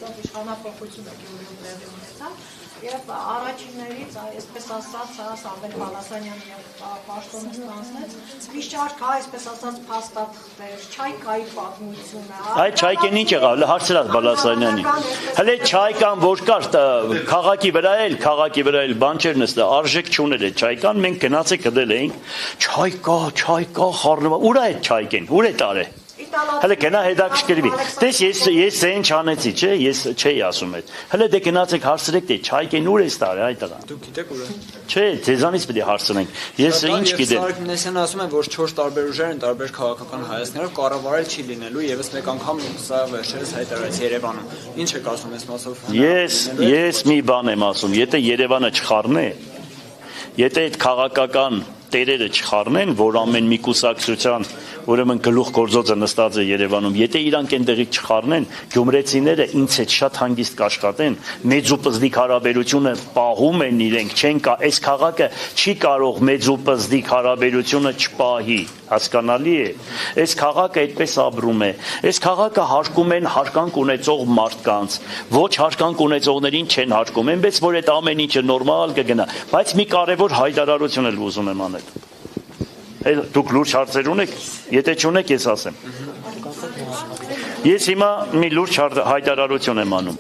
կոչված իշխանապողությունը Գյումրիում տեղի ունեցավ եւ առաջիններից այսպես ասած Սամվել Բալասանյանը եւ պաշտոնը ստանձնեց վիշճարք, այսպես ասած փաստաթղթեր, Չայկայի պատմությունը։ Այդ Չայկեն ինչ եղավ, հարցրած Բալասանյանի։ Հələ Չայկան որ կար քաղաքի վրա էլ բան չէր նստա, արժեք չուներ այդ Չայկան, մենք գնացեք դել էինք Չայկա խառնվա, ուր է այդ Չայկեն, ուր է տարե։ Հələ գնա հետաքրքրվի։ Տես ես այն չանեցի, չէ, ես չէի ասում այդ։ Հələ դե գնացեք հարցրեք դե Չայկեն ուր է տարե այդ տղան։ Դուք գիտեք ուր է։ Չէ, ձեզանից պետք է հարցնենք։ Ես ինչ գիտեմ։ Սարգսյանը Մեսյանն ասում է, որ 4 տարբեր ուժեր են, տարբեր քաղաքական հայացքներով կառավարել չի լինելու, եւս մեկ անգամ սա վերջերս հայտարարեց Երևանում։ Ինչ եք ասում այս մասով։ Ես մի բան եմ ասում, եթե Երևանը չխառնե, եթե այդ քաղաքական տերերը չխառնեն, որ ամեն մի կուսակցության ուրեմն գլուխ գործոցը նստած է Երևանում, եթե իրանք այնտեղից չխառնեն, գյումրեցիները ինձ հետ շատ հանգիստ կաշխատեն, մեծ ու պզդիկ հարաբերությունը պահում են իրենք, չեն կա, այս քաղաքը չի կարող մեծ ու պզդիկ հարաբերությունը չպահի, հասկանալի է, այս քաղաքը այդպես ապրում է, այս քաղաքը հարկում են հարկանք ունեցող մարդկանց, ոչ հարկանք ունեցողներին չեն հարկում, այնպես որ այդ ամեն ինչը նորմալ կգնա, բայց մի կարևոր հայտարարություն էլ ուզում եմ անել։ Դուք լուրջ հարցեր ունեք, եթե չունեք ես ասեմ։ Ես հիմա մի լուրջ հայտարարություն եմ անում։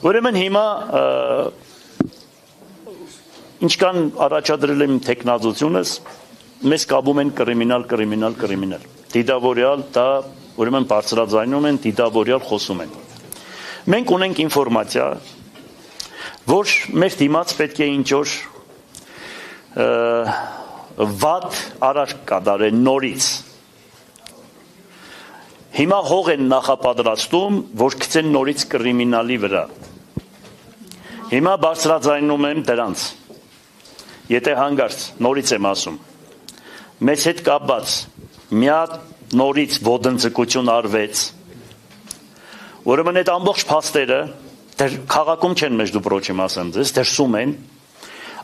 Ուրեմն հիմա ինչքան առաջադրել եմ տեխնազությունս, մեզ կապում են կրիմինալ։ Դիտավորյալ դա ուրեմն բարձրաձայնում են, դիտավորյալ խոսում են։ Մենք ունենք ինֆորմացիա, որ մեր դիմաց պետք է ինչ-որ վատ արարք կատարեն նորից։ Հիմա հող են նախապատրաստում, որ գցեն նորից կրիմինալի վրա։ Հիմա բարձրաձայնում եմ դրանց։ Եթե հանգարց նորից եմ ասում, մեզ հետ կապված մի հատ նորից ոտնձգություն արվեց, ուրեմն այդ ամբողջ փաստերը քաղաքում չեն մեջ դուպրոչիմ ասեմ ձեզ, դրսում են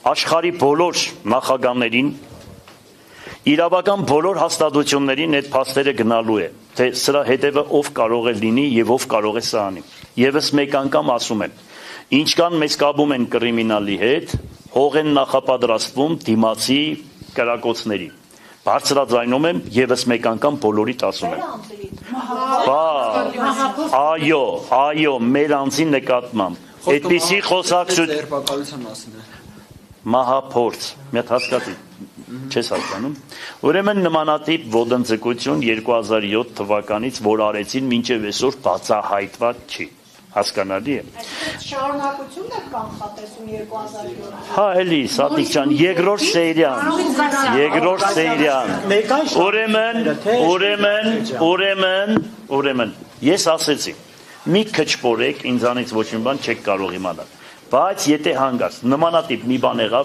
աշխարհի բոլոր նախագահներին, իրավական բոլոր հաստատություններին այդ փաստերը գնալու է, թե սրա հետևը ով կարող է լինի եւ ով կարող է սա անի։ Եվս մեկ անգամ ասում եմ, ինչքան մեզ կապում են կրիմինալի հետ, հող են նախապատրաստվում դիմացի կրակոցների։ Բարձրաձայնում եմ եւս մեկ անգամ բոլորիդ ասում եմ։ Այո, մեր անձի նկատմամբ։ Այդպիսի խոսակցություն մահափորձ, մի հատ հասկացի, չես հասկանում։ Ուրեմն նմանատիպ ոտնձգություն 2007 թվականից, որ արեցին մինչև այսօր բացահայտված չի, հասկանալի է։ Շարունակությունն է կանխատեսում 2007։ Հա, էլի, Սատիկ ջան, երկրորդ սերիան։ Ուրեմն, ես ասեցի, մի քչփորեք ինձանից ոչ մի բան չեք կարող իմանալ։ Բայց եթե հանգարց նմանատիպ մի բան եղավ